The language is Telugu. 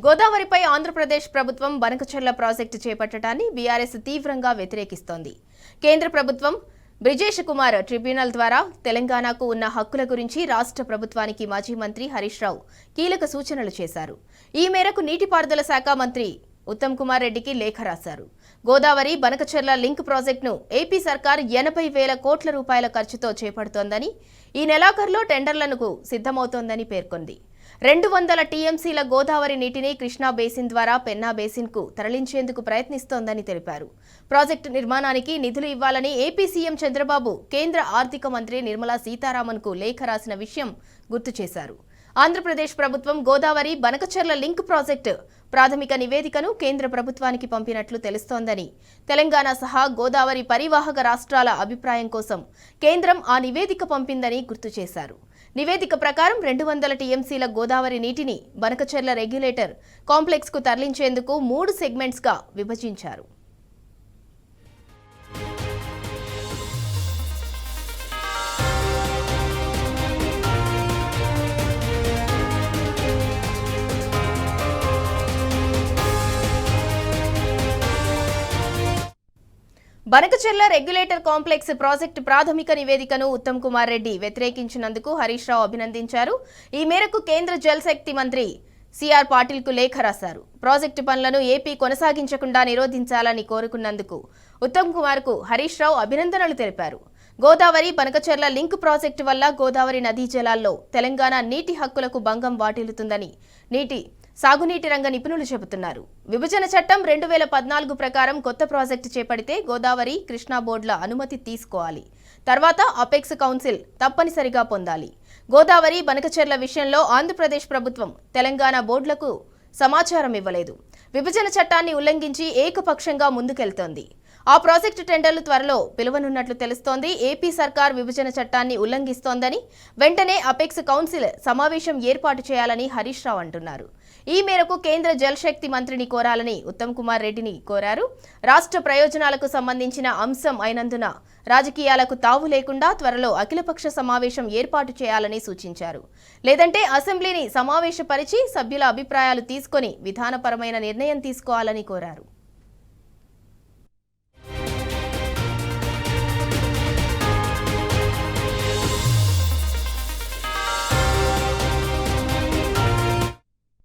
గోదావరిపై ఆంధ్రప్రదేశ్ ప్రభుత్వం బనకచెర్ల ప్రాజెక్టు చేపట్టడాన్ని బీఆర్ఎస్ తీవ్రంగా వ్యతిరేకిస్తోంది. కేంద్ర ప్రభుత్వం బ్రిజేష్ కుమార్ ట్రిబ్యునల్ ద్వారా తెలంగాణకు ఉన్న హక్కుల గురించి రాష్ట్ర ప్రభుత్వానికి మాజీ మంత్రి హరీష్ రావు కీలక సూచనలు చేశారు. ఈ మేరకు నీటిపారుదల శాఖ మంత్రి ఉత్తమ్ కుమార్ రెడ్డికి లేఖ రాశారు. గోదావరి బనకచెర్ల లింక్ ప్రాజెక్టును ఏపీ సర్కార్ 80,000 కోట్ల రూపాయల ఖర్చుతో చేపడుతోందని, ఈ నెలాఖరులో టెండర్లకు సిద్ధమవుతోందని పేర్కొంది. 200 టీఎంసీల గోదావరి నీటిని కృష్ణా బేసిన్ ద్వారా పెన్నా బేసిన్కు తరలించేందుకు ప్రయత్నిస్తోందని తెలిపారు. ప్రాజెక్టు నిర్మాణానికి నిధులు ఇవ్వాలని ఏపీ సీఎం చంద్రబాబు కేంద్ర ఆర్థిక మంత్రి నిర్మలా సీతారామన్కు లేఖ రాసిన విషయం గుర్తు చేశారు. ఆంధ్రప్రదేశ్ ప్రభుత్వం గోదావరి బనకచెర్ల లింక్ ప్రాజెక్టు ప్రాథమిక నివేదికను కేంద్ర ప్రభుత్వానికి పంపినట్లు తెలుస్తోందని, తెలంగాణ సహా గోదావరి పరివాహక రాష్ట్రాల అభిప్రాయం కోసం కేంద్రం ఆ నివేదిక పంపిందని గుర్తు చేశారు. నివేదిక ప్రకారం 200 టీఎంసీల గోదావరి నీటిని బనకచెర్ల రెగ్యులేటర్ కాంప్లెక్స్కు తరలించేందుకు 3 సెగ్మెంట్స్గా విభజించారు. బనకచెర్ల రెగ్యులేటర్ కాంప్లెక్స్ ప్రాజెక్టు ప్రాథమిక నివేదికను ఉత్తమ్ కుమార్ రెడ్డి వ్యతిరేకించినందుకు హరీష్ రావు అభినందించారు. ఈ మేరకు కేంద్ర జలశక్తి మంత్రి సిఆర్ పాటిల్కు లేఖ రాశారు. ప్రాజెక్టు పనులను ఏపీ కొనసాగించకుండా నిరోధించాలని కోరుకున్నందుకు ఉత్తమ్ కుమార్కు హరీష్ రావు అభినందనలు తెలిపారు. గోదావరి బనకచెర్ల లింక్ ప్రాజెక్టు వల్ల గోదావరి నదీ జలాల్లో తెలంగాణ నీటి హక్కులకు భంగం వాటిల్లుతుందని సాగునీటి రంగ నిపుణులు చెబుతున్నారు. విభజన చట్టం 2014 ప్రకారం కొత్త ప్రాజెక్టు చేపడితే గోదావరి కృష్ణా బోర్డుల అనుమతి తీసుకోవాలి. తర్వాత అపెక్స్ కౌన్సిల్ తప్పనిసరిగా పొందాలి. గోదావరి బనకచెర్ల విషయంలో ఆంధ్రప్రదేశ్ ప్రభుత్వం తెలంగాణ బోర్డులకు సమాచారం ఇవ్వలేదు. విభజన చట్టాన్ని ఉల్లంఘించి ఏకపక్షంగా ముందుకెళ్తోంది. ఆ ప్రాజెక్టు టెండర్లు త్వరలో పిలువనున్నట్లు తెలుస్తోంది. ఏపీ సర్కార్ విభజన చట్టాన్ని ఉల్లంఘిస్తోందని, వెంటనే అపెక్స్ కౌన్సిల్ సమావేశం ఏర్పాటు చేయాలని హరీష్ రావు అంటున్నారు. ఈ మేరకు కేంద్ర జలశక్తి మంత్రిని కోరాలని ఉత్తమ్ కుమార్ రెడ్డిని కోరారు. రాష్ట్ర ప్రయోజనాలకు సంబంధించిన అంశం అయినందున రాజకీయాలకు తావు లేకుండా త్వరలో అఖిలపక్ష సమావేశం ఏర్పాటు చేయాలని సూచించారు. లేదంటే అసెంబ్లీని సమావేశపరిచి సభ్యుల అభిప్రాయాలు తీసుకొని విధానపరమైన నిర్ణయం తీసుకోవాలని కోరారు.